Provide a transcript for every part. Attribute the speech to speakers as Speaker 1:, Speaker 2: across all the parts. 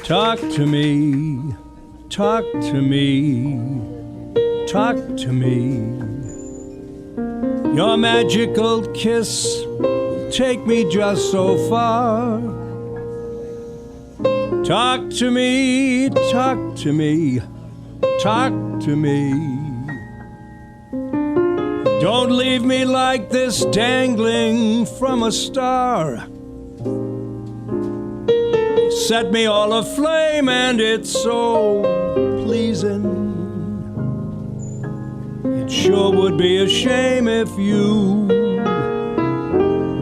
Speaker 1: Talk to me, talk to me, talk to me. Your magical kiss, take me just so far. Talk to me, talk to me, talk to me. Don't leave me like this, dangling from a star. Set me all aflame and it's so pleasing. It sure would be a shame if you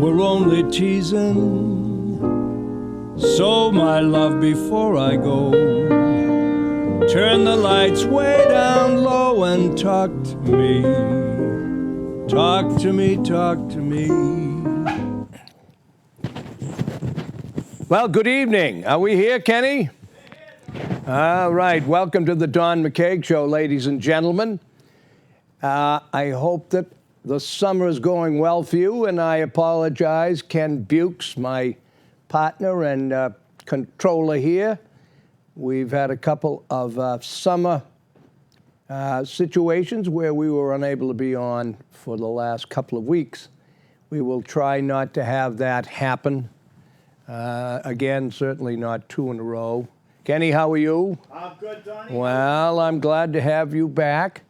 Speaker 1: were only teasing. So my love, before I go, turn the lights way down low and talk to me. Talk to me, talk to me. Well, good evening. Are we here, Kenny? All right. Welcome to the Don McKeag Show, ladies and gentlemen. I hope that the summer is going well for you, and I apologize. Ken Bukes, my partner and controller here. We've had a couple of summer situations where we were unable to be on for the last couple of weeks. We will try not to have that happen. Again, certainly not two in a row. Kenny, how are you?
Speaker 2: I'm good, Donnie.
Speaker 1: Well, I'm glad to have you back.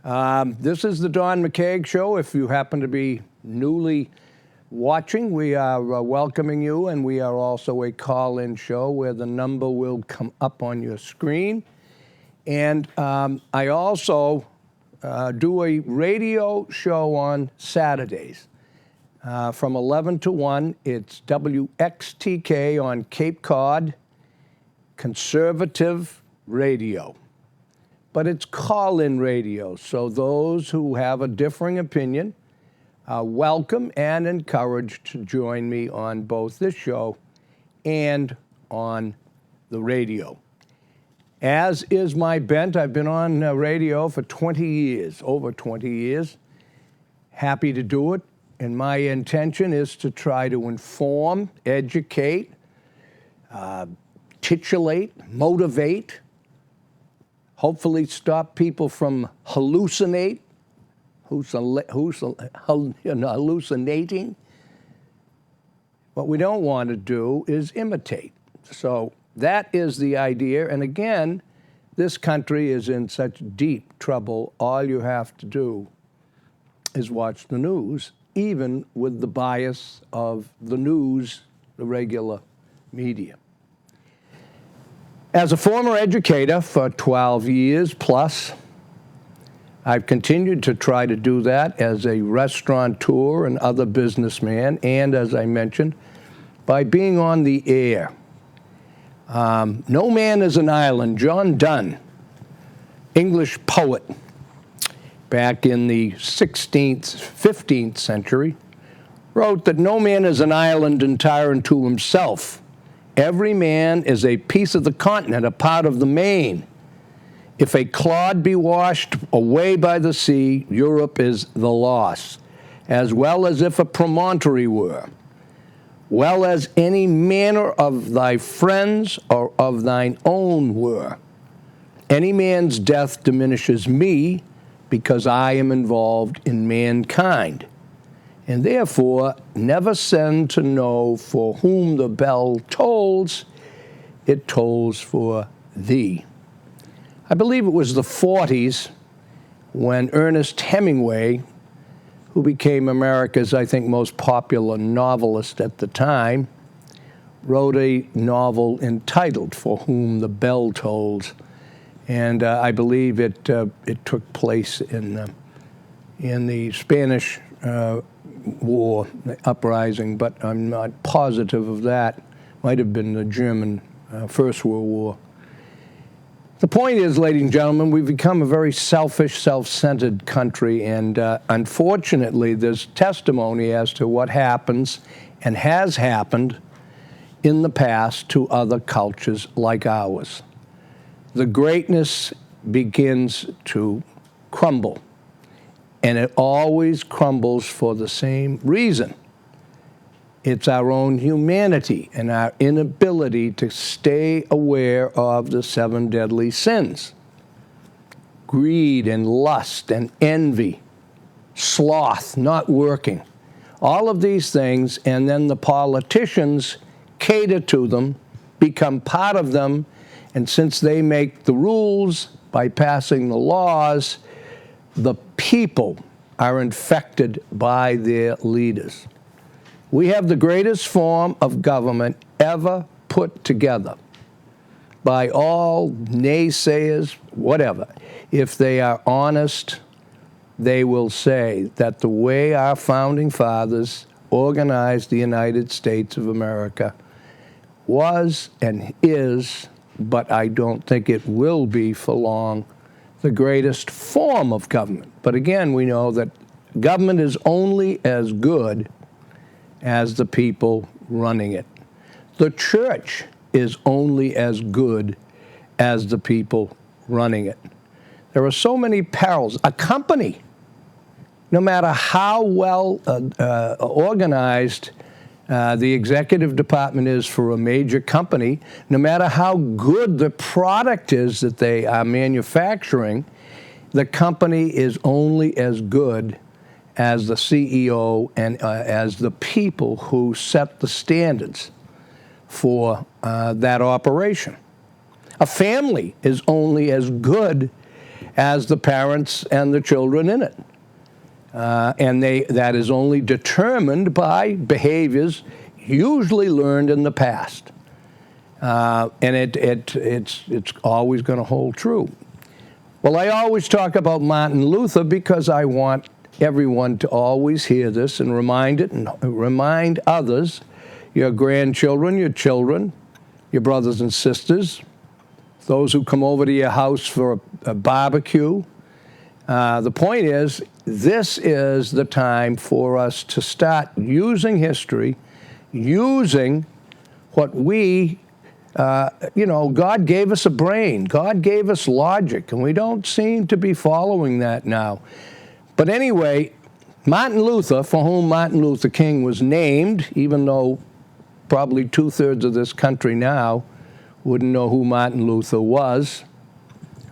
Speaker 1: This is the Don McKeag Show. If you happen to be newly watching, we are welcoming you, and we are also a call-in show where the number will come up on your screen. And I also do a radio show on Saturdays. From 11 to 1, it's WXTK on Cape Cod, conservative radio. But it's call-in radio, so those who have a differing opinion are welcome and encouraged to join me on both this show and on the radio. As is my bent, I've been on radio for 20 years, over 20 years. Happy to do it. And my intention is to try to inform, educate, titillate, motivate, hopefully stop people from hallucinating. What we don't want to do is imitate. So that is the idea. And again, this country is in such deep trouble. All you have to do is watch the news, even with the bias of the news, the regular media. As a former educator for 12 years plus, I've continued to try to do that as a restaurateur and other businessman, and as I mentioned, by being on the air. No man is an island. John Donne, English poet, back in the 16th, 15th century, wrote that no man is an island entire unto himself. Every man is a piece of the continent, a part of the main. If a clod be washed away by the sea, Europe is the loss, as well as if a promontory were. Well as any manner of thy friends or of thine own were. Any man's death diminishes me, because I am involved in mankind. And therefore, never send to know for whom the bell tolls, it tolls for thee. I believe it was the 40s when Ernest Hemingway, who became America's, I think, most popular novelist at the time, wrote a novel entitled For Whom the Bell Tolls. And I believe it took place in the Spanish War, the uprising, but I'm not positive of that. Might have been the German First World War. The point is, ladies and gentlemen, we've become a very selfish, self-centered country, and unfortunately, there's testimony as to what happens and has happened in the past to other cultures like ours. The greatness begins to crumble, and it always crumbles for the same reason. It's our own humanity and our inability to stay aware of the 7 deadly sins. Greed and lust and envy, sloth, not working. All of these things, and then the politicians cater to them, become part of them, and since they make the rules by passing the laws, the people are infected by their leaders. We have the greatest form of government ever put together by all naysayers, whatever. If they are honest, they will say that the way our founding fathers organized the United States of America was and is, but I don't think it will be for long, the greatest form of government. But again, we know that government is only as good as the people running it. The church is only as good as the people running it. There are so many perils. A company, no matter how well organized the executive department is for a major company, no matter how good the product is that they are manufacturing, the company is only as good as the CEO and as the people who set the standards for that operation. A family is only as good as the parents and the children in it. And that is only determined by behaviors usually learned in the past. And it's always going to hold true. Well, I always talk about Martin Luther because I want everyone to always hear this and remind others, your grandchildren, your children, your brothers and sisters, those who come over to your house for a barbecue. The point is, this is the time for us to start using history, using what God gave us a brain. God gave us logic, and we don't seem to be following that now. But anyway, Martin Luther, for whom Martin Luther King was named, even though probably 2/3 of this country now wouldn't know who Martin Luther was,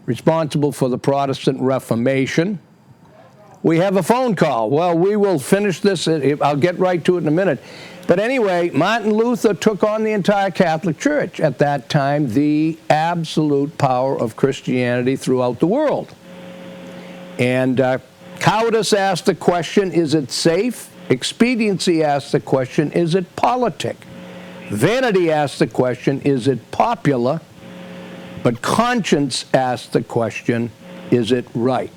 Speaker 1: responsible for the Protestant Reformation. We have a phone call. Well, we will finish this. I'll get right to it in a minute. But anyway, Martin Luther took on the entire Catholic Church. At that time, the absolute power of Christianity throughout the world. And cowardice asked the question, is it safe? Expediency asked the question, is it politic? Vanity asked the question, is it popular? But conscience asked the question, is it right?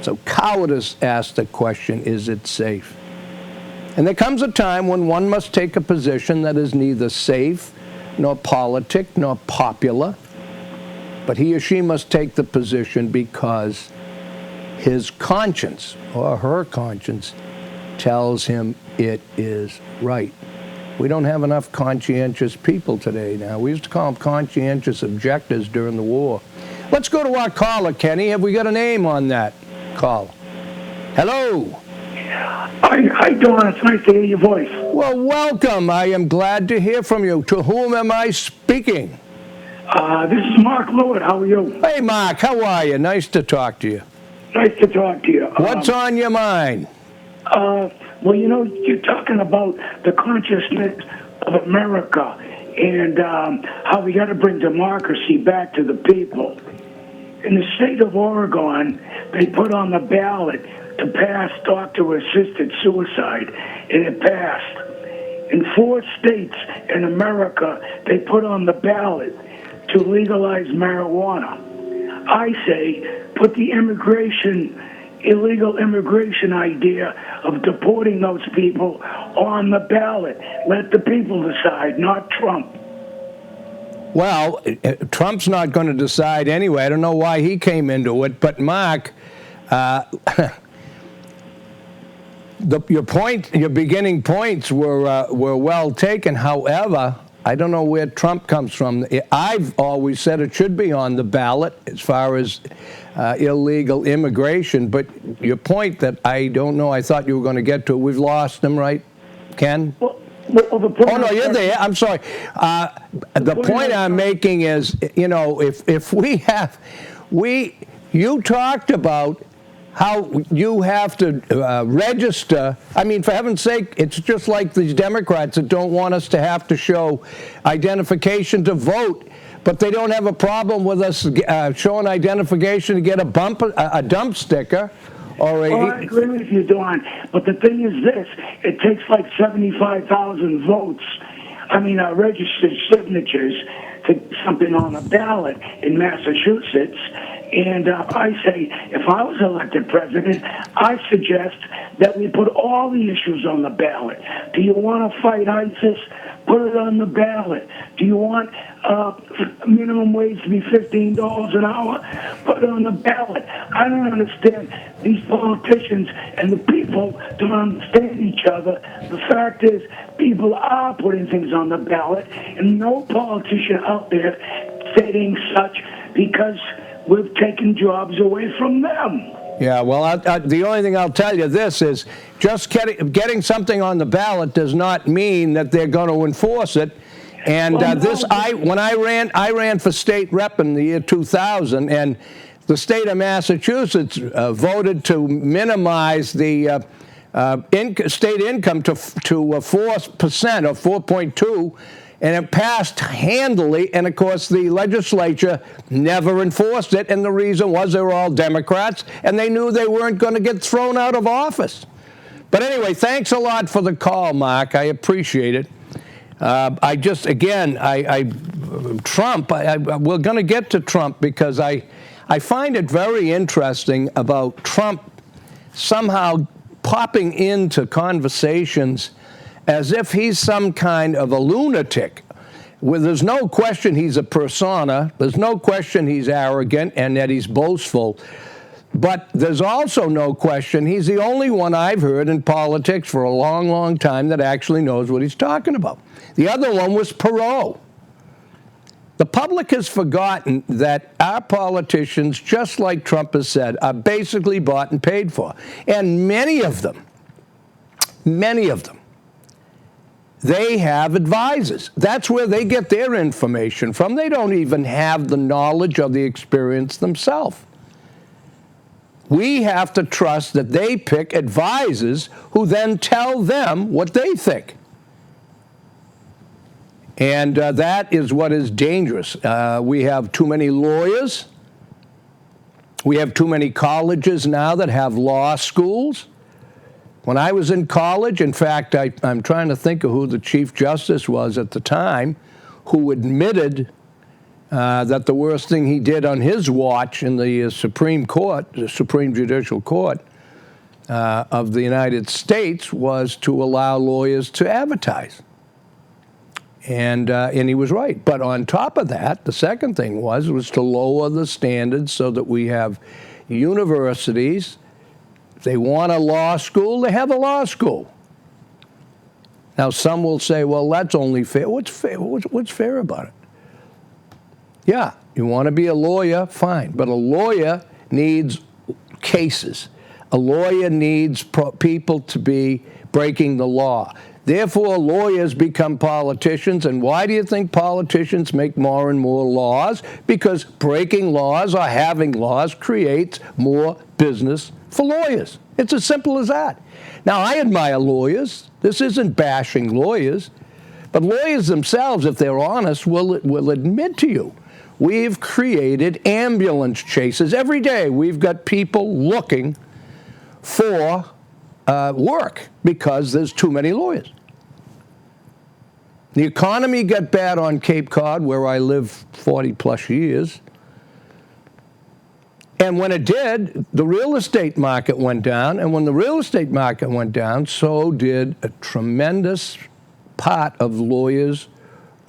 Speaker 1: So cowardice asked the question, is it safe? And there comes a time when one must take a position that is neither safe, nor politic, nor popular, but he or she must take the position because his conscience, or her conscience, tells him it is right. We don't have enough conscientious people today now. We used to call them conscientious objectors during the war. Let's go to our caller, Kenny. Have we got a name on that call? Hello.
Speaker 2: Hi, Don. It's nice to hear your voice.
Speaker 1: Well, welcome. I am glad to hear from you. To whom am I speaking?
Speaker 2: This is Mark Lewis. How are you?
Speaker 1: Hey, Mark. How are you? Nice to talk to you.
Speaker 2: Nice to talk to you.
Speaker 1: What's on your mind?
Speaker 2: Well, you're talking about the consciousness of America and how we got to bring democracy back to the people. In the state of Oregon, they put on the ballot to pass doctor-assisted suicide, and it passed. In 4 states in America, they put on the ballot to legalize marijuana. I say, put the illegal immigration idea of deporting those people on the ballot. Let the people decide, not Trump.
Speaker 1: Well, Trump's not going to decide anyway. I don't know why he came into it. But, Mark, your beginning points were well taken. However, I don't know where Trump comes from. I've always said it should be on the ballot as far as illegal immigration. But your point that I don't know, I thought you were going to get to, we've lost him, right? Ken?
Speaker 2: Well, the point
Speaker 1: Oh, no, you're there. I'm sorry. The point I'm making is, you know, if you talked about how you have to register. I mean, for heaven's sake, it's just like these Democrats that don't want us to have to show identification to vote, but they don't have a problem with us showing identification to get a dump sticker.
Speaker 2: I agree with you, Don. But the thing is this, it takes like 75,000 votes, registered signatures to get something on a ballot in Massachusetts. And I say, if I was elected president, I suggest that we put all the issues on the ballot. Do you want to fight ISIS? Put it on the ballot. Do you want minimum wage to be $15 an hour? Put it on the ballot. I don't understand. These politicians and the people don't understand each other. The fact is, people are putting things on the ballot, and no politician out there stating such because we've taken jobs away from them.
Speaker 1: Yeah, well, the only thing I'll tell you this is just getting something on the ballot does not mean that they're going to enforce it. And when I ran for state rep in the year 2000, and the state of Massachusetts voted to minimize the state income to 4% or 4.2%. And it passed handily, and of course the legislature never enforced it, and the reason was they were all Democrats, and they knew they weren't going to get thrown out of office. But anyway, thanks a lot for the call, Mark. I appreciate it. Trump, we're going to get to Trump because I find it very interesting about Trump somehow popping into conversations as if he's some kind of a lunatic. Well, there's no question he's a persona. There's no question he's arrogant and that he's boastful. But there's also no question he's the only one I've heard in politics for a long, long time that actually knows what he's talking about. The other one was Perot. The public has forgotten that our politicians, just like Trump has said, are basically bought and paid for. And many of them, they have advisors. That's where they get their information from. They don't even have the knowledge or the experience themselves. We have to trust that they pick advisors who then tell them what they think. And that is what is dangerous. We have too many lawyers. We have too many colleges now that have law schools. When I was in college, in fact, I'm trying to think of who the Chief Justice was at the time, who admitted that the worst thing he did on his watch in the Supreme Court, the Supreme Judicial Court of the United States, was to allow lawyers to advertise. And he was right. But on top of that, the second thing was to lower the standards so that we have universities. If they want a law school, they have a law school. Now, some will say, well, that's only fair. What's fair? What's fair about it? Yeah, you want to be a lawyer, fine. But a lawyer needs cases. A lawyer needs people to be breaking the law. Therefore, lawyers become politicians. And why do you think politicians make more and more laws? Because breaking laws or having laws creates more business for lawyers. It's as simple as that. Now, I admire lawyers. This isn't bashing lawyers. But lawyers themselves, if they're honest, will admit to you, we've created ambulance chases. Every day we've got people looking for work because there's too many lawyers. The economy got bad on Cape Cod, where I live 40-plus years. And when it did, the real estate market went down. And when the real estate market went down, so did a tremendous part of lawyers'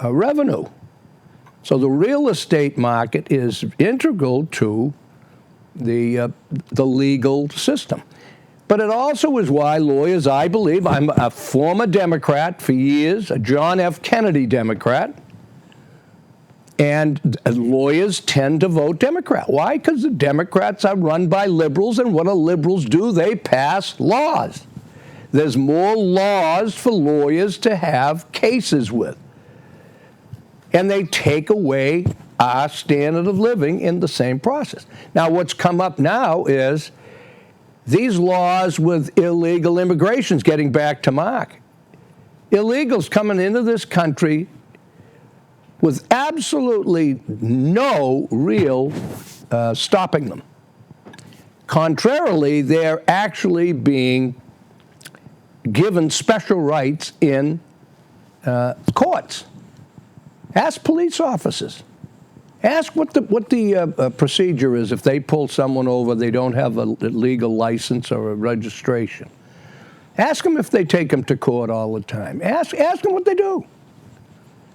Speaker 1: revenue. So the real estate market is integral to the legal system. But it also is why lawyers, I believe, I'm a former Democrat for years, a John F. Kennedy Democrat, and lawyers tend to vote Democrat. Why? Because the Democrats are run by liberals, and what do liberals do? They pass laws. there's more laws for lawyers to have cases with. And they take away our standard of living in the same process. Now, what's come up now is these laws with illegal immigrations, getting back to Mark. Illegals coming into this country with absolutely no real stopping them. Contrarily, they're actually being given special rights in courts. Ask police officers. Ask what the procedure is if they pull someone over, they don't have a legal license or a registration. Ask them if they take them to court all the time. Ask them what they do.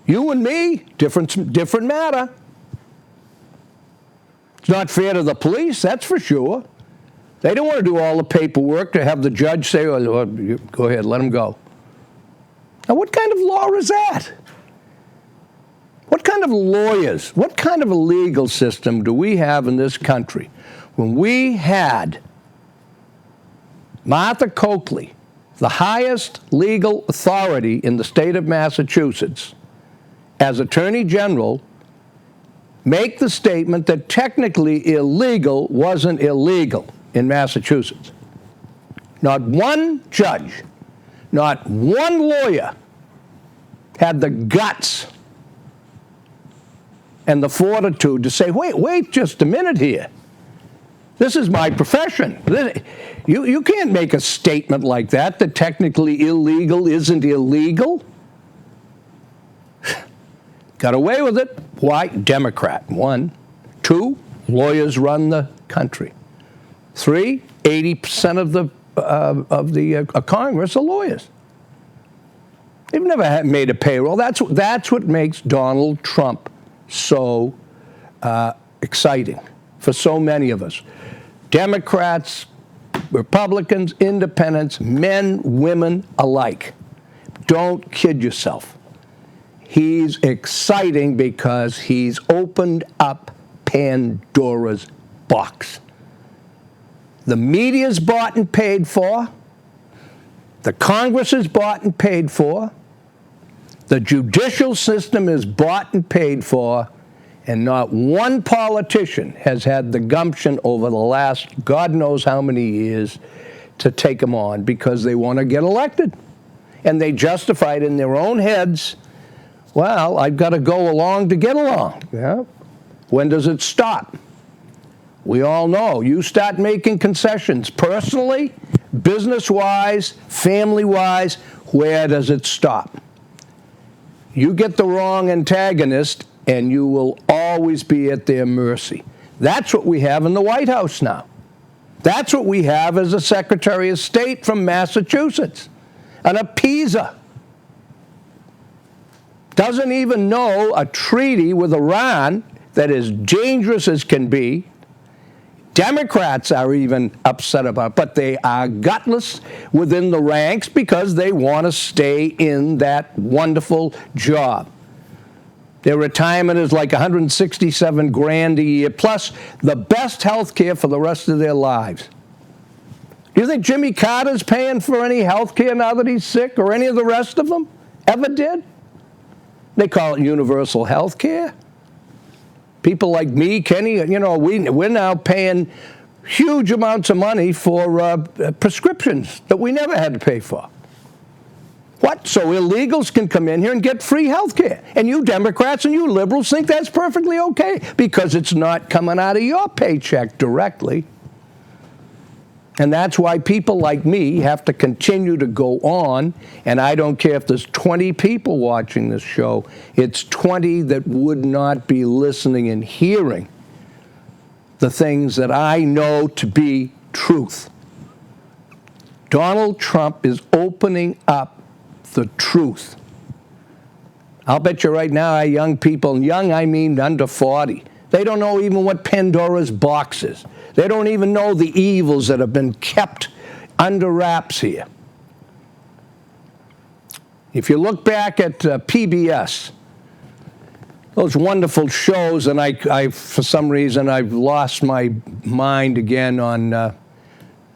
Speaker 1: You and me, different matter. It's not fair to the police, that's for sure. They don't want to do all the paperwork to have the judge say, oh, go ahead, let them go. Now, what kind of law is that? What kind of lawyers, what kind of a legal system do we have in this country when we had Martha Coakley, the highest legal authority in the state of Massachusetts, as Attorney General, make the statement that technically illegal wasn't illegal in Massachusetts? Not one judge, not one lawyer had the guts and the fortitude to say, wait just a minute here. This is my profession. You can't make a statement like that technically illegal isn't illegal. Got away with it. Why? Democrat, 1. 2, lawyers run the country. 3, 80% of the Congress are lawyers. They've never made a payroll. That's what makes Donald Trump so exciting for so many of us. Democrats, Republicans, independents, men, women alike. Don't kid yourself. He's exciting because he's opened up Pandora's box. The media's bought and paid for. The Congress is bought and paid for. The judicial system is bought and paid for. And not one politician has had the gumption over the last God knows how many years to take them on because they want to get elected. And they justify it in their own heads. Well, I've got to go along to get along. Yeah. When does it stop? We all know. You start making concessions personally, business-wise, family-wise, where does it stop? You get the wrong antagonist, and you will always be at their mercy. That's what we have in the White House now. That's what we have as a Secretary of State from Massachusetts, an appeaser. Doesn't even know a treaty with Iran that is dangerous as can be. Democrats are even upset about it, but they are gutless within the ranks because they want to stay in that wonderful job. Their retirement is like $167,000 a year, plus the best health care for the rest of their lives. Do you think Jimmy Carter's paying for any health care now that he's sick, or any of the rest of them ever did? They call it universal health care. People like me, Kenny, we're now paying huge amounts of money for prescriptions that we never had to pay for. What? So illegals can come in here and get free health care. And you Democrats and you liberals think that's perfectly okay because it's not coming out of your paycheck directly. And that's why people like me have to continue to go on. And I don't care if there's 20 people watching this show. It's 20 that would not be listening and hearing the things that I know to be truth. Donald Trump is opening up the truth. I'll bet you right now our young people, and young I mean under 40, they don't know even what Pandora's box is. They don't even know the evils that have been kept under wraps here. If you look back at PBS, those wonderful shows, and I for some reason I've lost my mind again on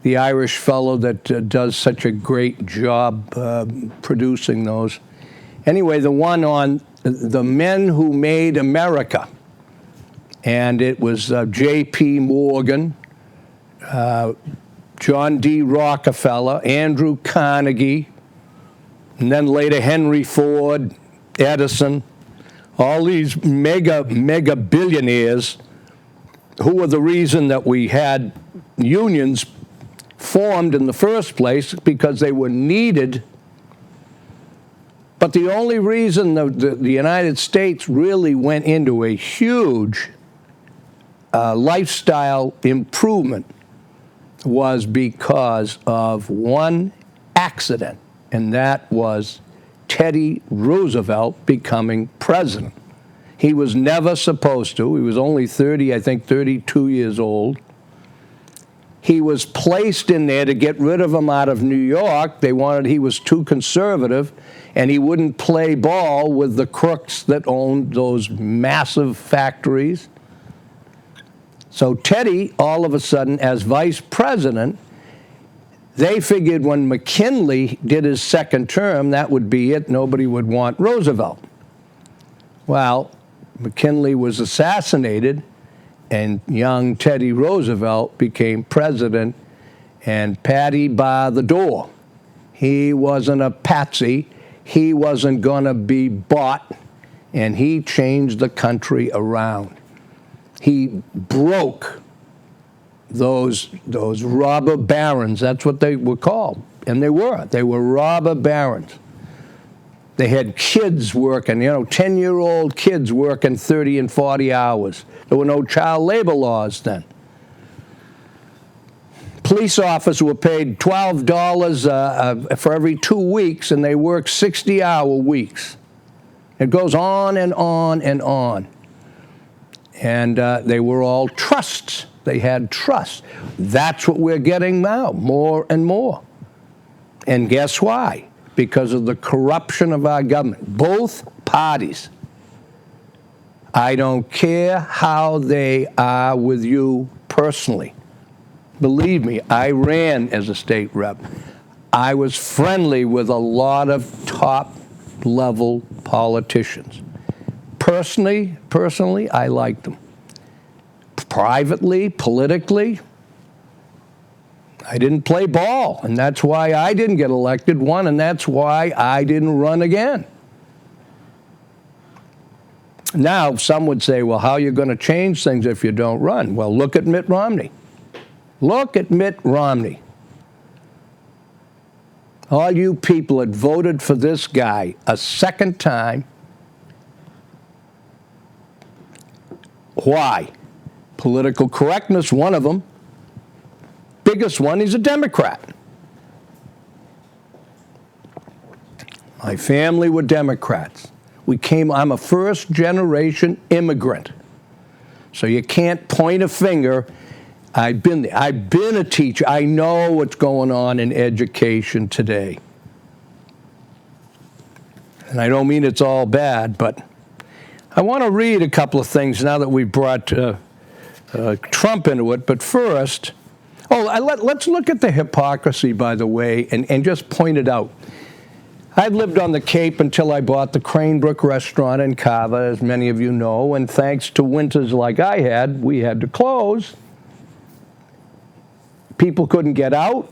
Speaker 1: the Irish fellow that does such a great job producing those. Anyway, the one on the men who made America. And it was J.P. Morgan, John D. Rockefeller, Andrew Carnegie, and then later Henry Ford, Edison, all these mega billionaires who were the reason that we had unions formed in the first place, because they were needed. But the only reason the United States really went into a huge lifestyle improvement was because of one accident, and that was Teddy Roosevelt becoming president. He was never supposed to. He was only 32 years old. He was placed in there to get rid of him out of New York. He was too conservative, and he wouldn't play ball with the crooks that owned those massive factories. So Teddy, all of a sudden, as vice president, they figured when McKinley did his second term, that would be it. Nobody would want Roosevelt. Well, McKinley was assassinated, and young Teddy Roosevelt became president, and Patty by the door. He wasn't a patsy. He wasn't going to be bought, and he changed the country around. He broke those robber barons. That's what they were called, and they were robber barons. They had kids working, 10-year-old kids working 30 and 40 hours. There were no child labor laws then. Police officers were paid $12 for every 2 weeks, and they worked 60-hour weeks. It goes on and on and on. And they were all trusts. They had trusts. That's what we're getting now, more and more. And guess why? Because of the corruption of our government. Both parties. I don't care how they are with you personally. Believe me, I ran as a state rep. I was friendly with a lot of top-level politicians. Personally, I liked them. Privately, politically, I didn't play ball, and that's why I didn't get elected, one, and that's why I didn't run again. Now, some would say, well, how are you going to change things if you don't run? Well, look at Mitt Romney. Look at Mitt Romney. All you people that voted for this guy a second time. Why? Political correctness, one of them. Biggest one, he's a Democrat. My family were Democrats. I'm a first-generation immigrant. So you can't point a finger. I've been there. I've been a teacher. I know what's going on in education today. And I don't mean it's all bad, but I want to read a couple of things now that we brought Trump into it. But first, let's look at the hypocrisy, by the way, and just point it out. I've lived on the Cape until I bought the Cranebrook restaurant in Carver, as many of you know, and thanks to winters like I had, we had to close. People couldn't get out.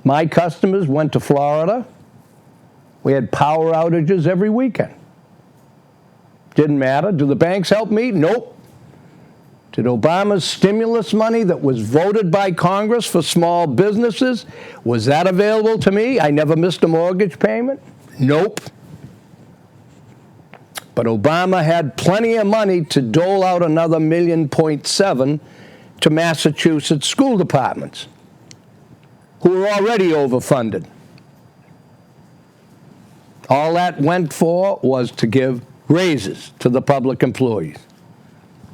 Speaker 1: My customers went to Florida. We had power outages every weekend. Didn't matter. Do the banks help me? Nope. Did Obama's stimulus money that was voted by Congress for small businesses, was that available to me? I never missed a mortgage payment? Nope. But Obama had plenty of money to dole out another $1.7 million to Massachusetts school departments, who were already overfunded. All that went for was to give raises to the public employees.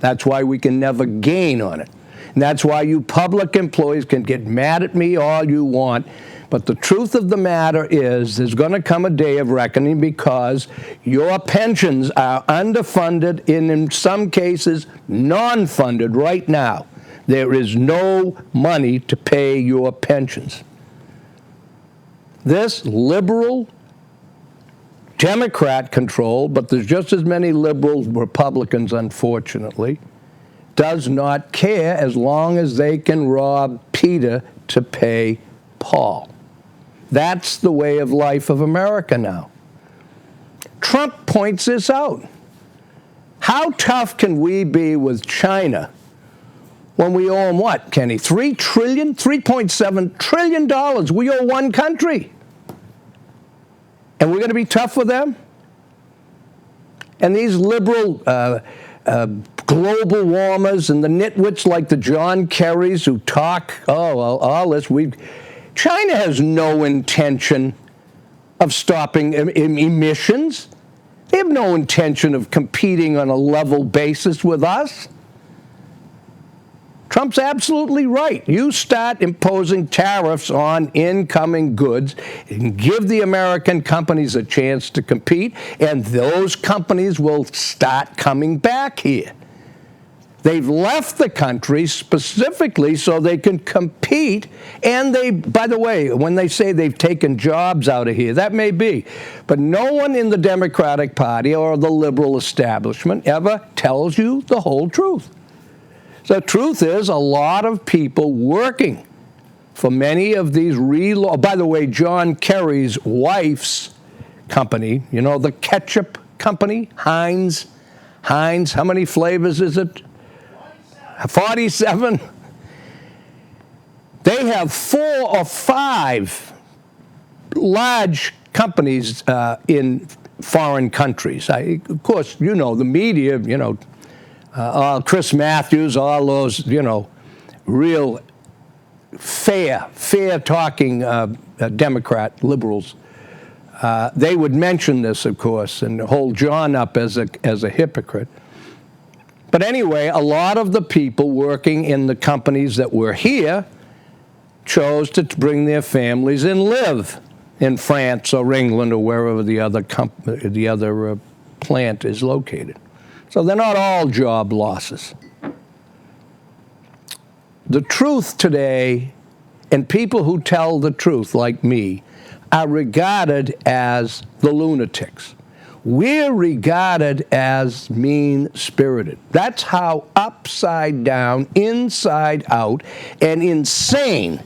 Speaker 1: That's why we can never gain on it. And that's why you public employees can get mad at me all you want. But the truth of the matter is there's going to come a day of reckoning because your pensions are underfunded and in some cases non-funded right now. There is no money to pay your pensions. This liberal, Democrat control, but there's just as many liberal Republicans, unfortunately, does not care as long as they can rob Peter to pay Paul. That's the way of life of America now. Trump points this out. How tough can we be with China when we owe them what, Kenny? $3.7 trillion. We owe one country. And we're going to be tough with them? And these liberal global warmers and the nitwits like the John Kerrys who talk, all this, China has no intention of stopping emissions. They have no intention of competing on a level basis with us. Trump's absolutely right. You start imposing tariffs on incoming goods and give the American companies a chance to compete, and those companies will start coming back here. They've left the country specifically so they can compete, and they, by the way, when they say they've taken jobs out of here, that may be, but no one in the Democratic Party or the liberal establishment ever tells you the whole truth. The truth is, a lot of people working for many of these by the way, John Kerry's wife's company, you know, the ketchup company, Heinz, how many flavors is it? 47. They have 4 or 5 large companies in foreign countries. Of course, you know, the media, you know, Chris Matthews, all those, you know, real fair-talking Democrat liberals, they would mention this, of course, and hold John up as a hypocrite. But anyway, a lot of the people working in the companies that were here chose to bring their families and live in France or England or wherever the other plant is located. So they're not all job losses. The truth today, and people who tell the truth, like me, are regarded as the lunatics. We're regarded as mean-spirited. That's how upside down, inside out, and insane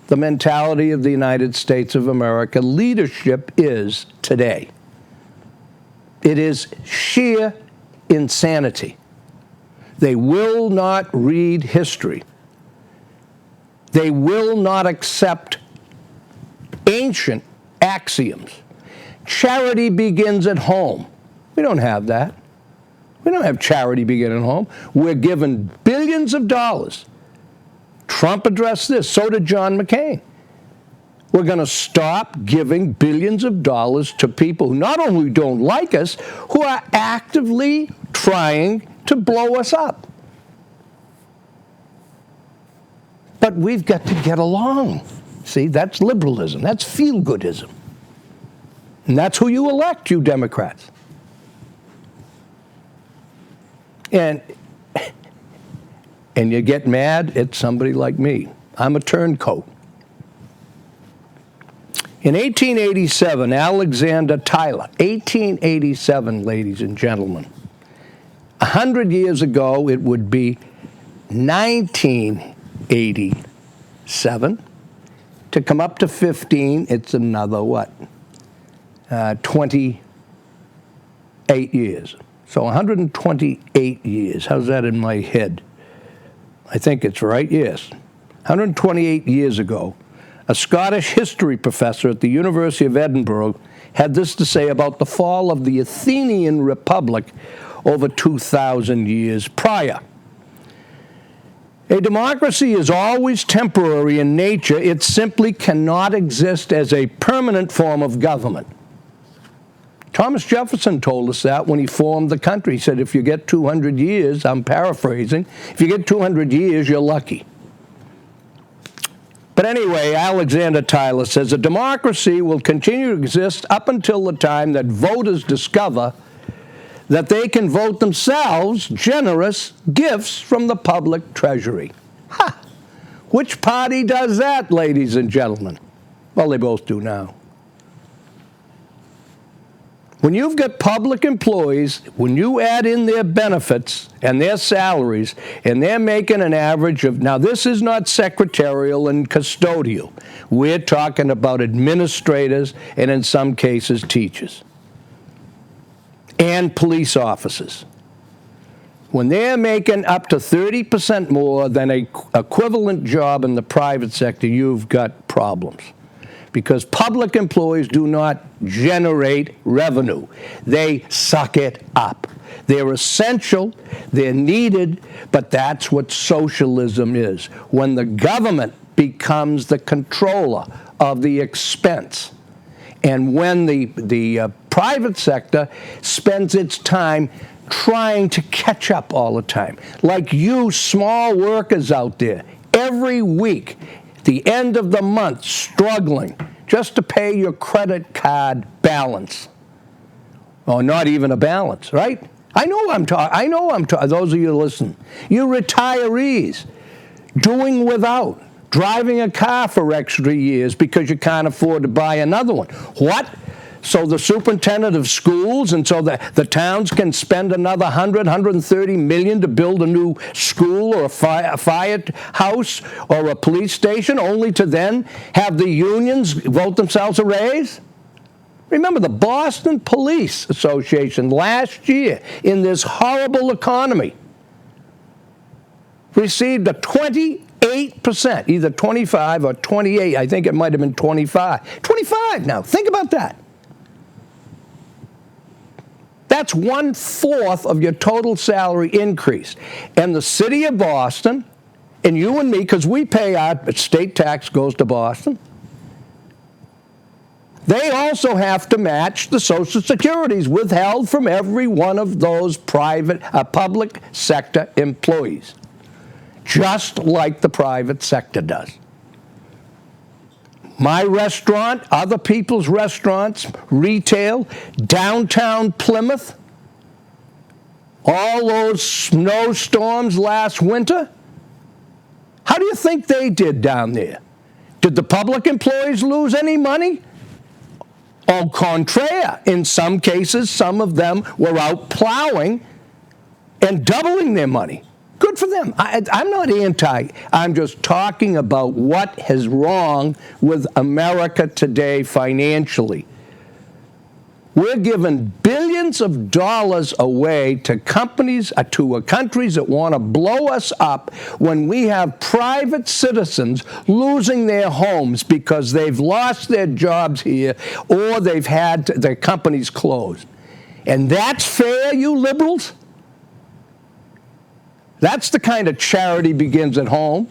Speaker 1: the mentality of the United States of America leadership is today. It is sheer insanity. They will not read history. They will not accept ancient axioms. Charity begins at home. We don't have that. We don't have charity begin at home. We're given billions of dollars. Trump addressed this. So did John McCain. We're going to stop giving billions of dollars to people who not only don't like us, who are actively trying to blow us up. But we've got to get along. See, that's liberalism. That's feel-goodism. And that's who you elect, you Democrats. And you get mad at somebody like me. I'm a turncoat. In 1887, Alexander Tyler, 1887, ladies and gentlemen, 100 years ago, it would be 1987. To come up to 15, it's another, 28 years. So 128 years. How's that in my head? I think it's right, yes. 128 years ago, a Scottish history professor at the University of Edinburgh had this to say about the fall of the Athenian Republic over 2,000 years prior. A democracy is always temporary in nature. It simply cannot exist as a permanent form of government. Thomas Jefferson told us that when he formed the country. He said, if you get 200 years, I'm paraphrasing, if you get 200 years, you're lucky. But anyway, Alexander Tyler says a democracy will continue to exist up until the time that voters discover that they can vote themselves generous gifts from the public treasury. Which party does that, ladies and gentlemen? Well, they both do now. When you've got public employees, when you add in their benefits and their salaries, and they're making an average of, now this is not secretarial and custodial. We're talking about administrators and in some cases teachers and police officers. When they're making up to 30% more than an equivalent job in the private sector, you've got problems. Because public employees do not generate revenue. They suck it up. They're essential, they're needed, but that's what socialism is. When the government becomes the controller of the expense, and when the private sector spends its time trying to catch up all the time. Like you small workers out there, every week, the end of the month, struggling just to pay your credit card balance. Or not even a balance, right? I know I'm talking. Those of you listening. You retirees doing without, driving a car for extra years because you can't afford to buy another one. What? So the superintendent of schools and so the towns can spend another $130 million to build a new school or a firehouse or a police station, only to then have the unions vote themselves a raise? Remember, the Boston Police Association last year, in this horrible economy, received a 28%, either 25 or 28, I think it might have been 25. 25 now, think about that. That's 1/4 of your total salary increase. And the city of Boston, and you and me, because we pay our state tax goes to Boston, they also have to match the Social Securities withheld from every one of those public sector employees, just like the private sector does. My restaurant, other people's restaurants, retail, downtown Plymouth, all those snowstorms last winter. How do you think they did down there? Did the public employees lose any money? Au contraire, in some cases, some of them were out plowing and doubling their money. Good for them. I'm not anti. I'm just talking about what is wrong with America today financially. We're giving billions of dollars away to companies, to countries that want to blow us up when we have private citizens losing their homes because they've lost their jobs here or they've had their companies closed. And that's fair, you liberals? That's the kind of charity begins at home.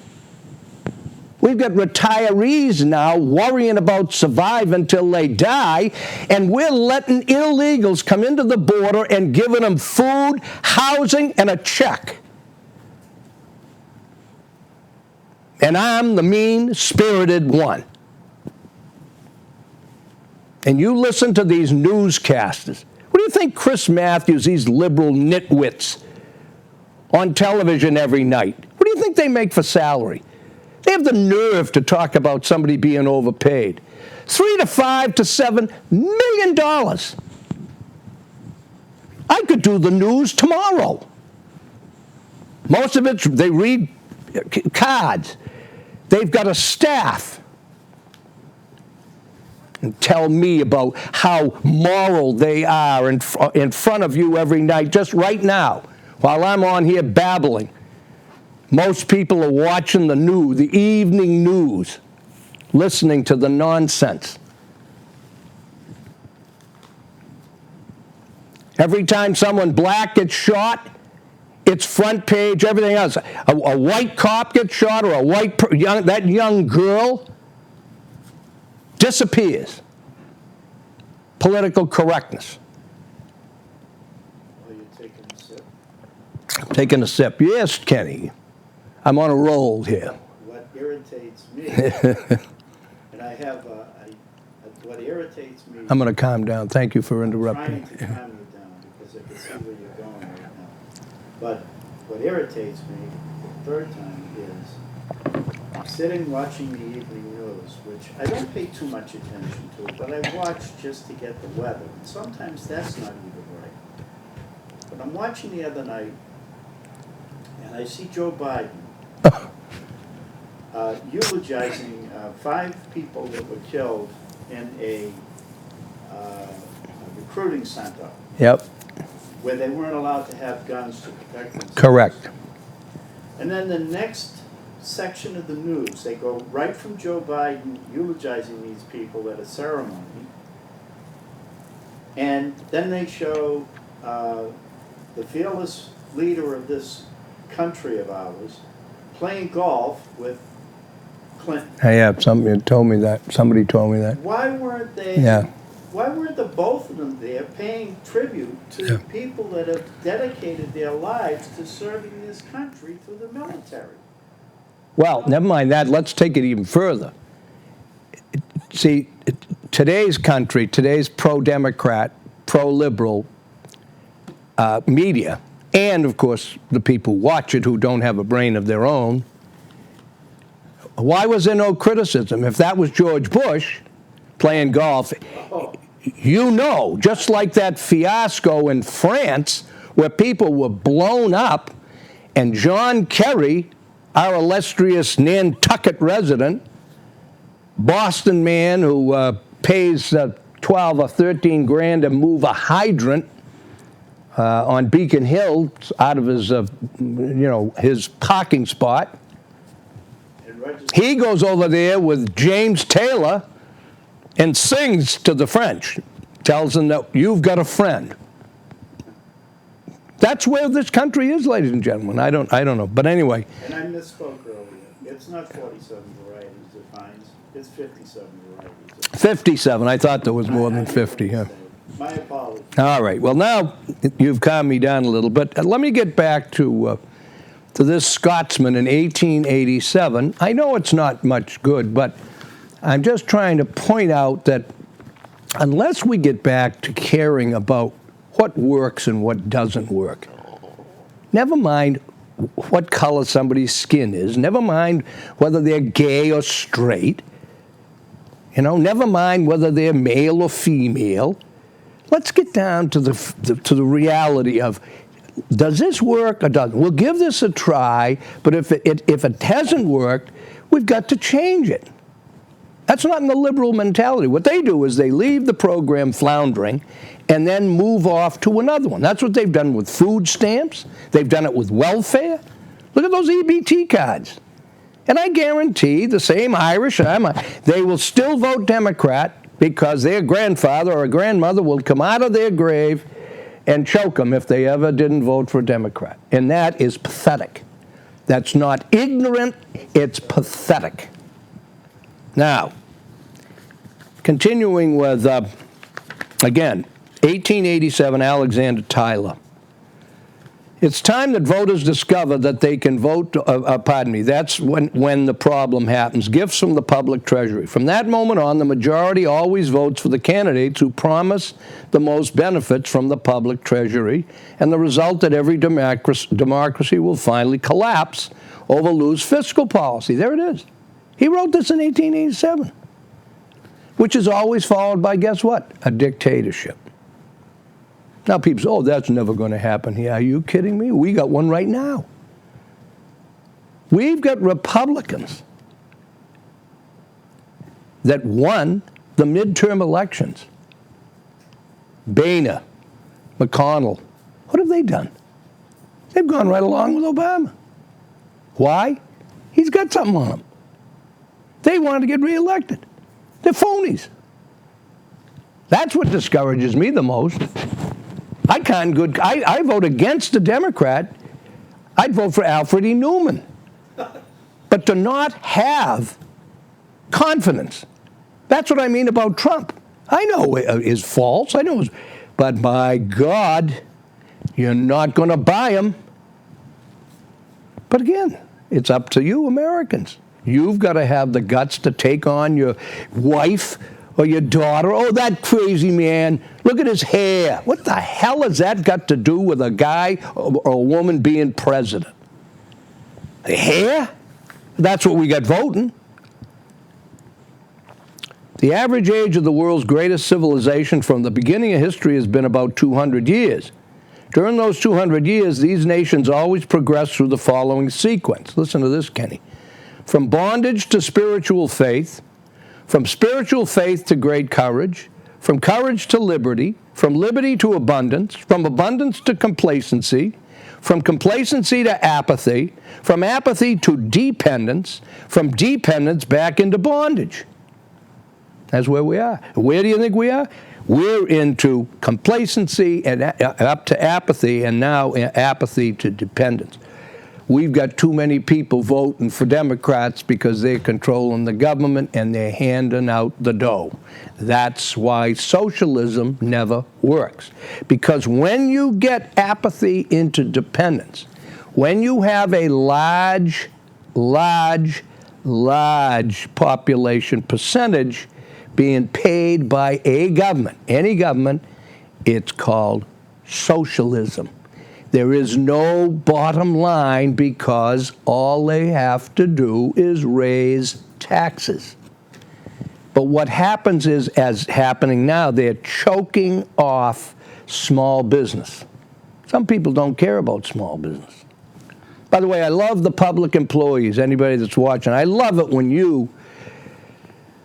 Speaker 1: We've got retirees now worrying about surviving till they die, and we're letting illegals come into the border and giving them food, housing, and a check. And I'm the mean-spirited one. And you listen to these newscasters. What do you think Chris Matthews, these liberal nitwits, on television every night, what do you think they make for salary? They have the nerve to talk about somebody being overpaid. $3 to $5 to $7 million. I could do the news tomorrow. Most of it, they read cards. They've got a staff. And tell me about how moral they are in front of you every night, just right now. While I'm on here babbling, most people are watching the news, the evening news, listening to the nonsense. Every time someone black gets shot, it's front page, everything else. A white cop gets shot or that young girl disappears. Political correctness. I'm taking a sip. Yes, Kenny. I'm on a roll here.
Speaker 3: What irritates me, and I have what irritates me.
Speaker 1: I'm going to calm down. Thank you for interrupting.
Speaker 3: I'm trying to calm you down because I can see where you're going right now. But what irritates me the third time is sitting watching the evening news, which I don't pay too much attention to, but I watch just to get the weather. And sometimes that's not even right. But I'm watching the other night, and I see Joe Biden eulogizing 5 people that were killed in a recruiting center
Speaker 1: Yep.
Speaker 3: where they weren't allowed to have guns to protect themselves.
Speaker 1: Correct.
Speaker 3: And then the next section of the news, they go right from Joe Biden eulogizing these people at a ceremony, and then they show the fearless leader of this country of ours playing golf with Clinton.
Speaker 1: Yeah, somebody told me that.
Speaker 3: Why weren't they?
Speaker 1: Yeah.
Speaker 3: Why weren't the both of them there paying tribute to people that have dedicated their lives to serving this country through the military?
Speaker 1: Well, never mind that. Let's take it even further. See, today's country, today's pro-democrat, pro-liberal media, and, of course, the people who watch it who don't have a brain of their own, why was there no criticism? If that was George Bush playing golf, you know, just like that fiasco in France where people were blown up, and John Kerry, our illustrious Nantucket resident, Boston man who pays 12 or 13 grand to move a hydrant on Beacon Hill out of his, his parking spot. He goes over there with James Taylor and sings to the French, tells them that you've got a friend. That's where this country is, ladies and gentlemen. I don't know, but anyway.
Speaker 3: And I misspoke earlier. It's not 47 varieties of vines. It's 57 varieties.
Speaker 1: 57. I thought there was more than 50. Yeah.
Speaker 3: My apologies.
Speaker 1: All right. Well, now you've calmed me down a little bit. Let me get back to this Scotsman in 1887. I know it's not much good, but I'm just trying to point out that unless we get back to caring about what works and what doesn't work, never mind what color somebody's skin is, never mind whether they're gay or straight, never mind whether they're male or female. Let's get down to the reality of, does this work or doesn't? We'll give this a try, but if it hasn't worked, we've got to change it. That's not in the liberal mentality. What they do is they leave the program floundering and then move off to another one. That's what they've done with food stamps. They've done it with welfare. Look at those EBT cards. And I guarantee the same Irish, they will still vote Democrat because their grandfather or grandmother will come out of their grave and choke them if they ever didn't vote for a Democrat. And that is pathetic. That's not ignorant, it's pathetic. Now, continuing with, again, 1887, Alexander Tyler. It's time that voters discover that they can vote, that's when the problem happens. Gifts from the public treasury. From that moment on, the majority always votes for the candidates who promise the most benefits from the public treasury, and the result that every democracy will finally collapse over loose fiscal policy. There it is. He wrote this in 1887, which is always followed by, guess what? A dictatorship. Now people say, oh, that's never going to happen here. Are you kidding me? We got one right now. We've got Republicans that won the midterm elections. Boehner, McConnell. What have they done? They've gone right along with Obama. Why? He's got something on him. They wanted to get reelected. They're phonies. That's what discourages me the most. I vote against a Democrat. I'd vote for Alfred E. Newman. But to not have confidence. That's what I mean about Trump. I know it is false. I know but my God, you're not going to buy him. But again, it's up to you, Americans. You've got to have the guts to take on your wife or your daughter. Oh, that crazy man. Look at his hair. What the hell has that got to do with a guy or a woman being president? The hair? That's what we got voting. The average age of the world's greatest civilization from the beginning of history has been about 200 years. During those 200 years, these nations always progressed through the following sequence. Listen to this, Kenny. From bondage to spiritual faith, from spiritual faith to great courage, from courage to liberty, from liberty to abundance, from abundance to complacency, from complacency to apathy, from apathy to dependence, from dependence back into bondage. That's where we are. Where do you think we are? We're into complacency and up to apathy, and now apathy to dependence. We've got too many people voting for Democrats because they're controlling the government and they're handing out the dough. That's why socialism never works. Because when you get apathy into dependence, when you have a large population percentage being paid by a government, any government, it's called socialism. There is no bottom line because all they have to do is raise taxes. But what happens is, as happening now, they're choking off small business. Some people don't care about small business. By the way, I love the public employees, anybody that's watching. I love it when you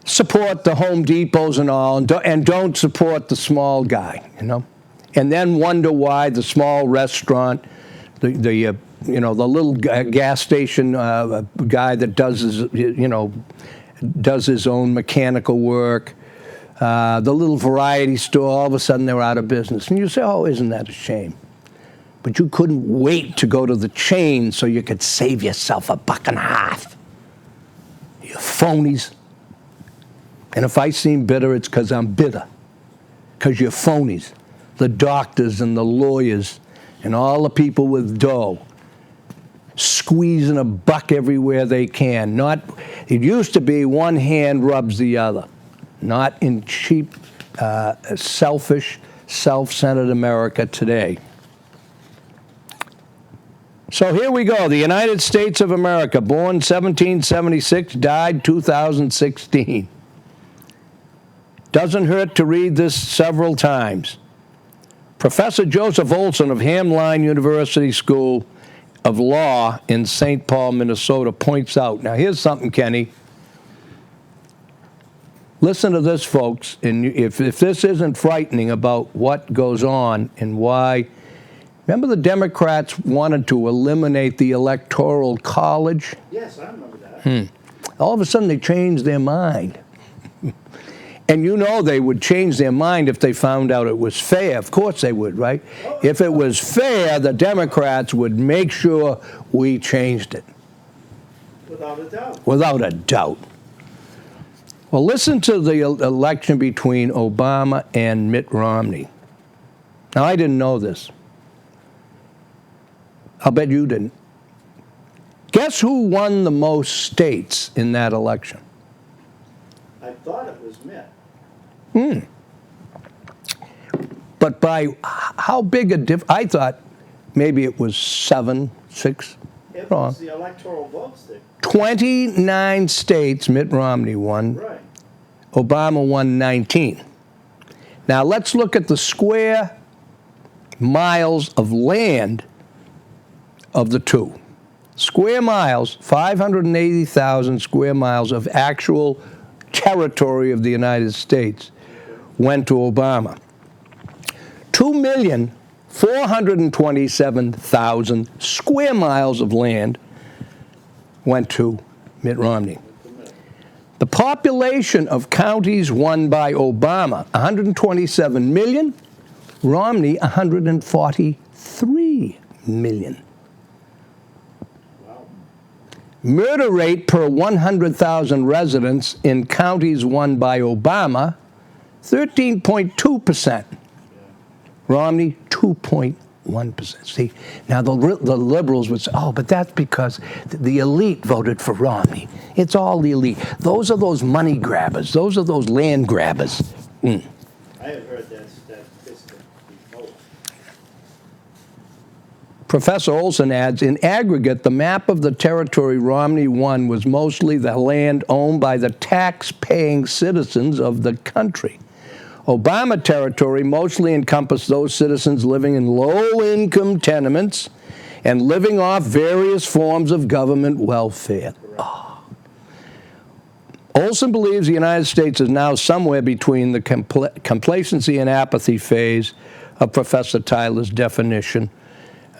Speaker 1: support the Home Depots and all, and don't support the small guy, you know, and then wonder why the small restaurant, the little gas station guy that does his own mechanical work, the little variety store, all of a sudden they're out of business, and you say, "Oh, isn't that a shame?" But you couldn't wait to go to the chain so you could save yourself $1.50. You phonies. And if I seem bitter, it's because I'm bitter. Because you're phonies. The doctors and the lawyers and all the people with dough squeezing a buck everywhere they can. It used to be one hand rubs the other. Not in cheap, selfish, self-centered America today. So here we go. The United States of America, born 1776, died 2016. Doesn't hurt to read this several times. Professor Joseph Olson of Hamline University School of Law in St. Paul, Minnesota, points out. Now, here's something, Kenny. Listen to this, folks. And if this isn't frightening about what goes on and why. Remember the Democrats wanted to eliminate the Electoral College?
Speaker 3: Yes, I remember that.
Speaker 1: All of a sudden, they changed their mind. And you know they would change their mind if they found out it was fair. Of course they would, right? If it was fair, the Democrats would make sure we changed it.
Speaker 3: Without a doubt.
Speaker 1: Without a doubt. Well, listen to the election between Obama and Mitt Romney. Now, I didn't know this. I'll bet you didn't. Guess who won the most states in that election?
Speaker 3: I thought it was Mitt.
Speaker 1: But by how big a I thought maybe it was 7-6.
Speaker 3: It
Speaker 1: Wrong.
Speaker 3: was the electoral votes that...
Speaker 1: 29 states Mitt Romney won.
Speaker 3: Right.
Speaker 1: Obama won 19. Now let's look at the square miles of land of the two. Square miles, 580,000 square miles of actual territory of the United States went to Obama. 2,427,000 square miles of land went to Mitt Romney. The population of counties won by Obama, 127 million. Romney, 143 million.
Speaker 3: Wow.
Speaker 1: Murder rate per 100,000 residents in counties won by Obama, 13.2%. Romney, 2.1%. See, now the liberals would say, oh, but that's because the elite voted for Romney. It's all the elite. Those are those money grabbers. Those are those land grabbers.
Speaker 3: I have heard that statistic before.
Speaker 1: Professor Olson adds, in aggregate, the map of the territory Romney won was mostly the land owned by the tax-paying citizens of the country. Obama territory mostly encompassed those citizens living in low-income tenements and living off various forms of government welfare. Oh. Olson believes the United States is now somewhere between the complacency and apathy phase of Professor Tyler's definition,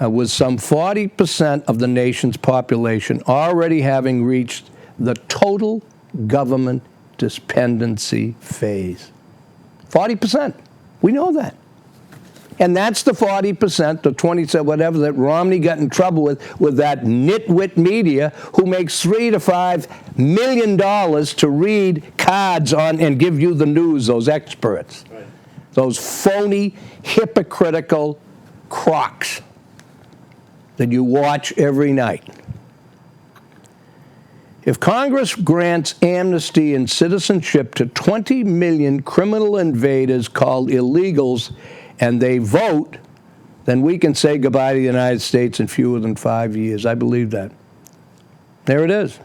Speaker 1: with some 40% of the nation's population already having reached the total government dependency phase. 40%. We know that. And that's the 40%, the 27, whatever, that Romney got in trouble with that nitwit media who makes $3 to $5 million to read cards on and give you the news, those experts. Right. Those phony, hypocritical crocs that you watch every night. If Congress grants amnesty and citizenship to 20 million criminal invaders called illegals and they vote, then we can say goodbye to the United States in fewer than 5 years. I believe that. There it is.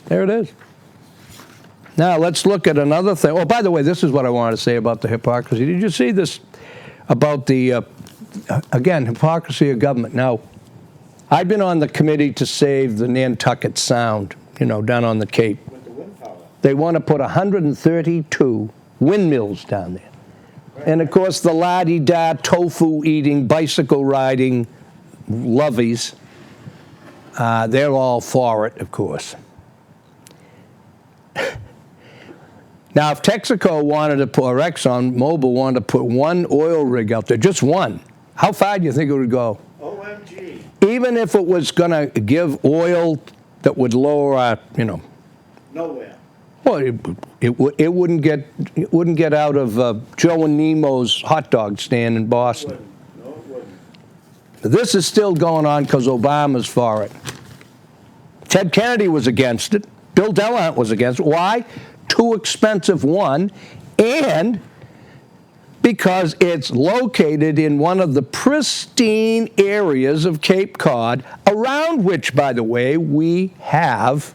Speaker 1: There it is. Now, let's look at another thing. Oh, by the way, this is what I wanted to say about the hypocrisy. Did you see this about the, again, hypocrisy of government? Now, I've been on the committee to save the Nantucket Sound, you know, down on the Cape.
Speaker 3: With the wind power.
Speaker 1: They want to put 132 windmills down there. Right. And, of course, the la-di-da, tofu-eating, bicycle-riding lovies, they're all for it, of course. Now, if Texaco wanted to put, or ExxonMobil wanted to put one oil rig out there, just one, how far do you think it would go?
Speaker 3: OMG.
Speaker 1: Even if it was going to give oil that would lower our, you know.
Speaker 3: Nowhere.
Speaker 1: Well, it wouldn't get out of Joe and Nemo's hot dog stand in Boston.
Speaker 3: It wouldn't. No, it wouldn't.
Speaker 1: This is still going on because Obama's for it. Ted Kennedy was against it. Bill Delahunt was against it. Why? Too expensive, one, and because it's located in one of the pristine areas of Cape Cod, around which, by the way, we have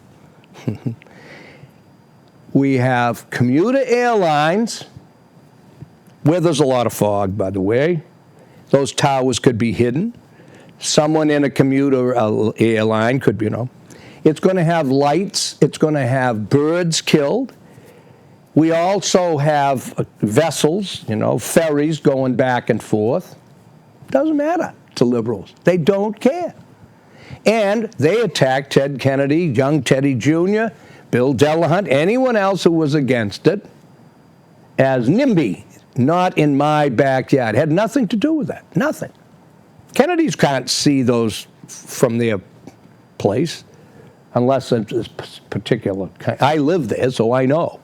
Speaker 1: commuter airlines, where there's a lot of fog, by the way. Those towers could be hidden. Someone in a commuter airline could be, you know. It's going to have lights. It's going to have birds killed. We also have vessels, you know, ferries going back and forth. Doesn't matter to liberals. They don't care. And they attacked Ted Kennedy, young Teddy Jr., Bill Delahunt, anyone else who was against it as NIMBY, not in my backyard. Had nothing to do with that. Nothing. Kennedys can't see those from their place unless it's this particular kind. I live there, so I know.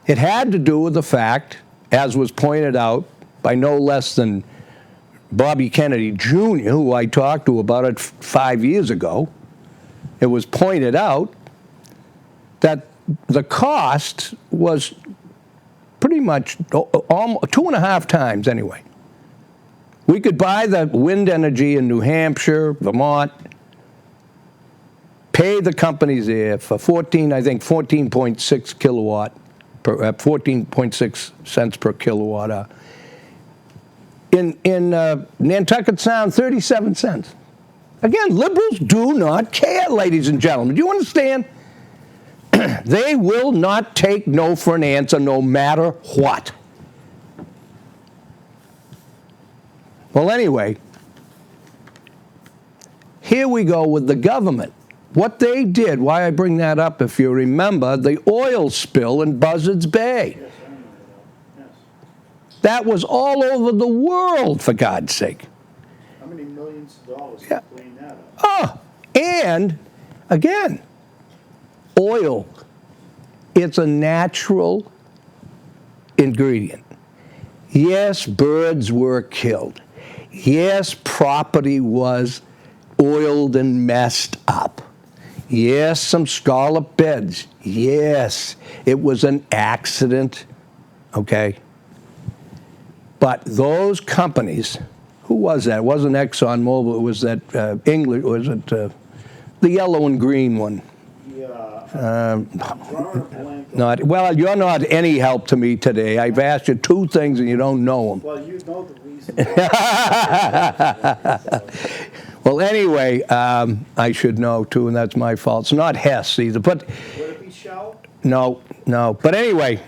Speaker 1: It had to do with the fact, as was pointed out by no less than Bobby Kennedy Jr., who I talked to about it 5 years ago. It was pointed out that the cost was pretty much almost 2.5 times anyway. We could buy the wind energy in New Hampshire, Vermont, pay the companies there for 14.6 kilowatt. 14.6 cents per kilowatt hour. In Nantucket Sound, 37 cents. Again, liberals do not care, ladies and gentlemen. Do you understand? They will not take no for an answer no matter what. Well, anyway, here we go with the government. What they did, why I bring that up, if you remember, the oil spill in Buzzards Bay.
Speaker 3: Yes, I remember that. Yes.
Speaker 1: That was all over the world, for God's sake.
Speaker 3: How many millions of dollars to clean that up?
Speaker 1: Oh, and, again, oil. It's a natural ingredient. Yes, birds were killed. Yes, property was oiled and messed up. Yes, some scallop beds. Yes, it was an accident, okay? But those companies, who who was that? It wasn't ExxonMobil. It was that English. Was it the yellow and green one?
Speaker 3: Yeah. Drawing a blank.
Speaker 1: Not well. You're not any help to me today. I've asked you two things and you don't know them.
Speaker 3: Well, you know the reason.
Speaker 1: Well, anyway, I should know too, and that's my fault. It's not Hess either. But
Speaker 3: Would it be Shell?
Speaker 1: no. But anyway,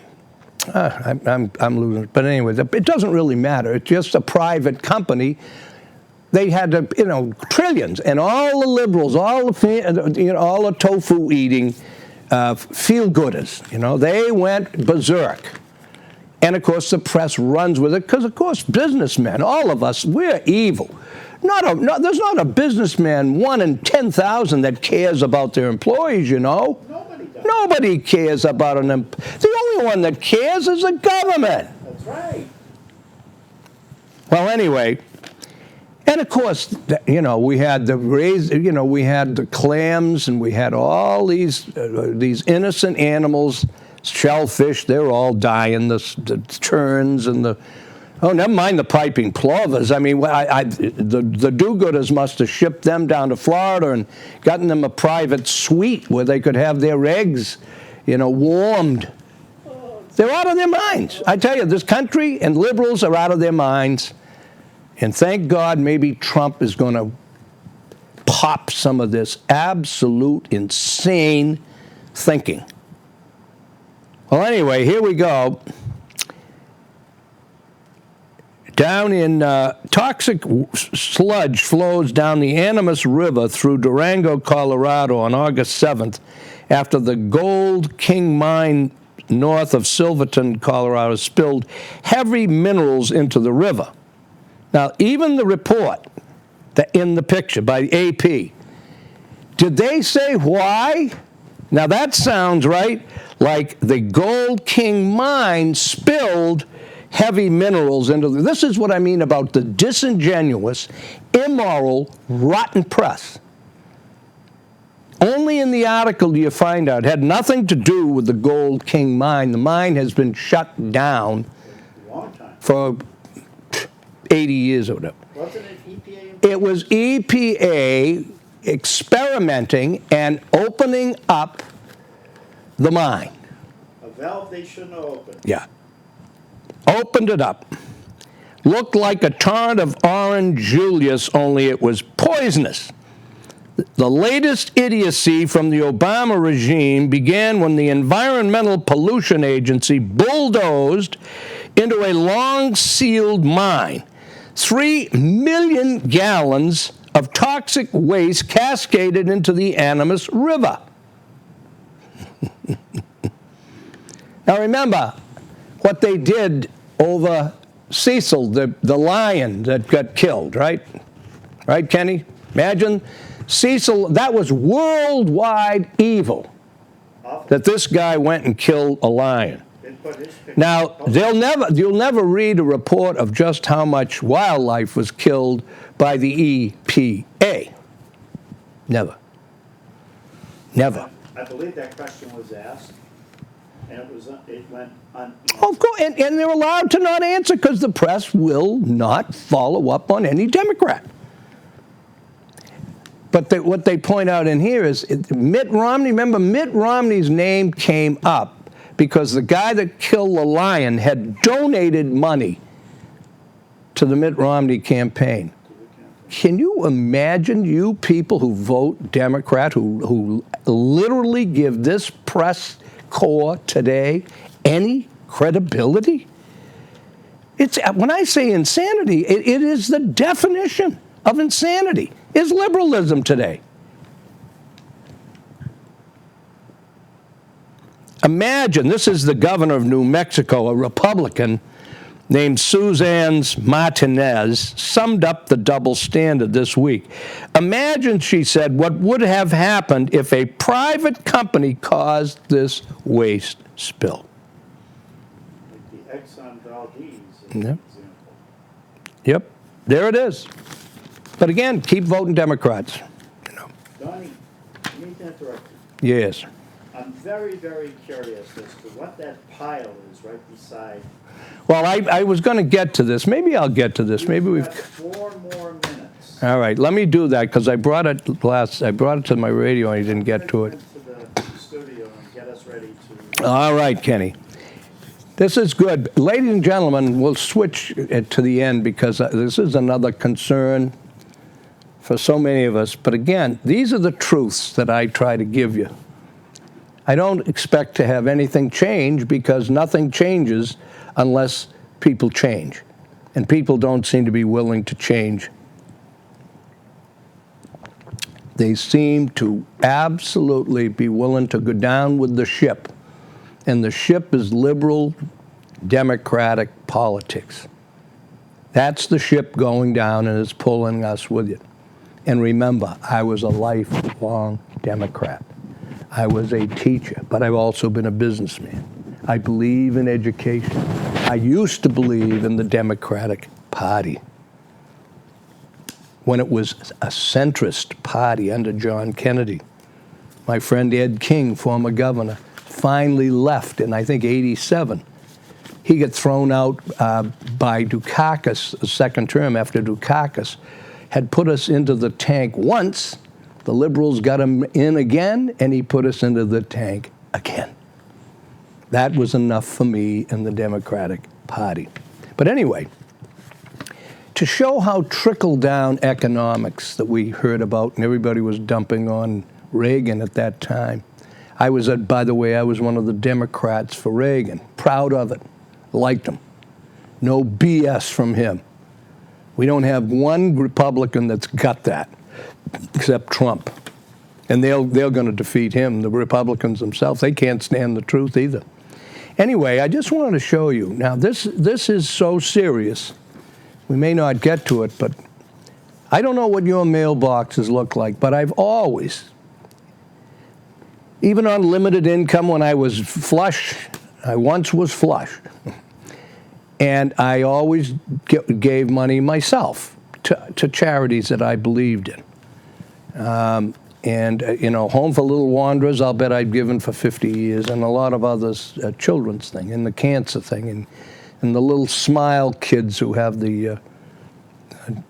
Speaker 1: I'm losing it. But anyway, it doesn't really matter. It's just a private company. They had trillions, and all the liberals, all the tofu eating feel-gooders. They went berserk. And of course, the press runs with it because, of course, businessmen, all of us, we're evil. There's not a businessman, 1 in 10,000, that cares about their employees.
Speaker 3: Nobody does.
Speaker 1: Nobody cares about them. The only one that cares is the government.
Speaker 3: That's right.
Speaker 1: Well, anyway, and of course, we had we had the clams, and we had all these innocent animals, shellfish. They're all dying. The terns and never mind the piping plovers. I mean, the do-gooders must have shipped them down to Florida and gotten them a private suite where they could have their eggs, warmed. They're out of their minds. I tell you, this country and liberals are out of their minds. And thank God maybe Trump is going to pop some of this absolute insane thinking. Well, anyway, here we go. Down in toxic sludge flows down the Animas River through Durango, Colorado on August 7th after the Gold King mine north of Silverton, Colorado, spilled heavy minerals into the river. Now, even the report in the picture by AP, did they say why? Now, that sounds right, like the Gold King mine spilled heavy minerals into this is what I mean about the disingenuous, immoral, rotten press. Only in the article do you find out it had nothing to do with the Gold King mine. The mine has been shut down for 80 years or whatever.
Speaker 3: Wasn't it EPA?
Speaker 1: It was EPA experimenting and opening up the mine.
Speaker 3: A valve they shouldn't have opened.
Speaker 1: Yeah. Opened it up. Looked like a torrent of orange Julius, only it was poisonous. The latest idiocy from the Obama regime began when the Environmental Pollution Agency bulldozed into a long-sealed mine. 3 million gallons of toxic waste cascaded into the Animas River. Now remember what they did over Cecil, the lion that got killed, right? Right, Kenny? Imagine Cecil, that was worldwide evil, that this guy went and killed a lion. Now, you'll never read a report of just how much wildlife was killed by the EPA. Never. Never.
Speaker 3: I believe that question was asked, and it went unanswered.
Speaker 1: Of course, and they're allowed to not answer because the press will not follow up on any Democrat. But what they point out in here is Mitt Romney. Remember, Mitt Romney's name came up because the guy that killed the lion had donated money to the Mitt Romney campaign. Can you imagine, you people who vote Democrat, who literally give this press corps today any credibility? When I say insanity, it is the definition of insanity, is liberalism today. Imagine, this is the governor of New Mexico, a Republican named Suzanne Martinez, summed up the double standard this week. Imagine, she said, what would have happened if a private company caused this waste spill.
Speaker 3: Like the Exxon Valdez
Speaker 1: Yep.
Speaker 3: example.
Speaker 1: Yep, there it is. But again, keep voting Democrats.
Speaker 3: Donnie, you need to interrupt you.
Speaker 1: Yes.
Speaker 3: I'm very, very curious as to what that pile is right beside.
Speaker 1: Well, I was going to get to this. Maybe I'll get to this. Maybe
Speaker 3: You've
Speaker 1: we've...
Speaker 3: got 4
Speaker 1: All right, let me do that because I brought it to my radio and I didn't get to it.
Speaker 3: To the studio and get us ready to.
Speaker 1: All right, Kenny. This is good. Ladies and gentlemen, we'll switch it to the end because this is another concern for so many of us. But again, these are the truths that I try to give you. I don't expect to have anything change because nothing changes unless people change. And people don't seem to be willing to change. They seem to absolutely be willing to go down with the ship. And the ship is liberal, democratic politics. That's the ship going down and it's pulling us with it. And remember, I was a lifelong Democrat. I was a teacher, but I've also been a businessman. I believe in education. I used to believe in the Democratic Party when it was a centrist party under John Kennedy. My friend Ed King, former governor, finally left in, I think, 87. He got thrown out by Dukakis, the second term after Dukakis had put us into the tank once. The liberals got him in again, and he put us into the tank again. That was enough for me and the Democratic Party. But anyway, to show how trickle-down economics that we heard about and everybody was dumping on Reagan at that time, by the way, I was one of the Democrats for Reagan. Proud of it. Liked him. No BS from him. We don't have one Republican that's got that, except Trump. And they're going to defeat him. The Republicans themselves, they can't stand the truth either. Anyway, I just wanted to show you. Now, this is so serious. We may not get to it, but I don't know what your mailboxes look like, but I've always, even on limited income when I was flush, I once was flush, and I always gave money myself to charities that I believed in. Home for Little Wanderers, I'll bet I've given for 50 years, and a lot of others, children's thing, and the cancer thing, and the little smile kids who have the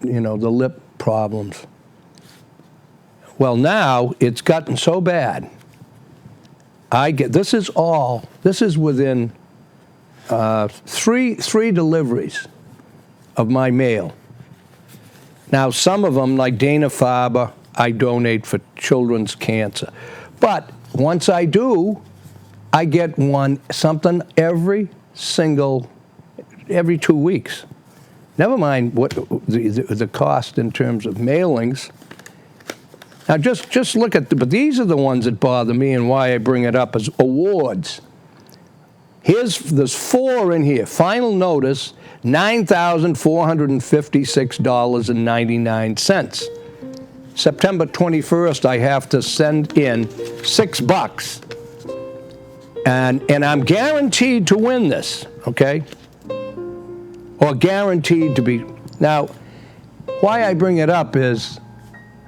Speaker 1: lip problems. Well, now it's gotten so bad. This is within three deliveries of my mail. Now, some of them, like Dana-Farber, I donate for children's cancer. But once I do, I get something every 2 weeks. Never mind what the cost in terms of mailings. Now, just look at but these are the ones that bother me and why I bring it up as awards. There's 4 in here. Final notice, $9,456.99. September 21st, I have to send in $6. And I'm guaranteed to win this, okay? Or guaranteed to be. Now, why I bring it up is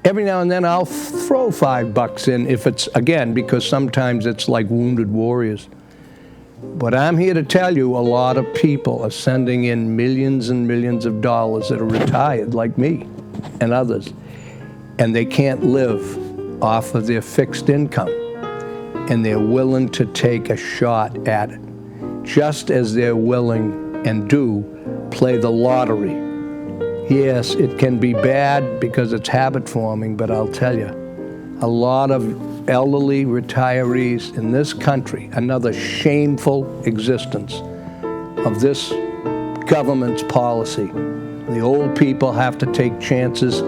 Speaker 1: every now and then I'll throw $5 in if it's, again, because sometimes it's like Wounded Warriors. But I'm here to tell you a lot of people are sending in millions and millions of dollars that are retired, like me and others, and they can't live off of their fixed income. And they're willing to take a shot at it, just as they're willing and do play the lottery. Yes, it can be bad because it's habit forming, but I'll tell you, a lot of elderly retirees in this country, another shameful existence of this government's policy. The old people have to take chances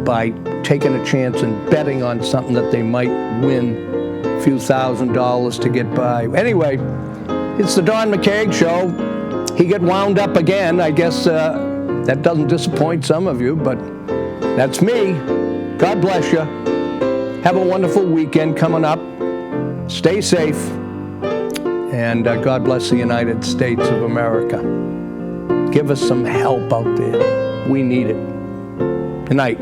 Speaker 1: by taking a chance and betting on something that they might win a few $1,000s to get by. Anyway, it's the Don McKeag Show. He got wound up again. I guess that doesn't disappoint some of you, but that's me. God bless you. Have a wonderful weekend coming up. Stay safe. And God bless the United States of America. Give us some help out there. We need it. Good night.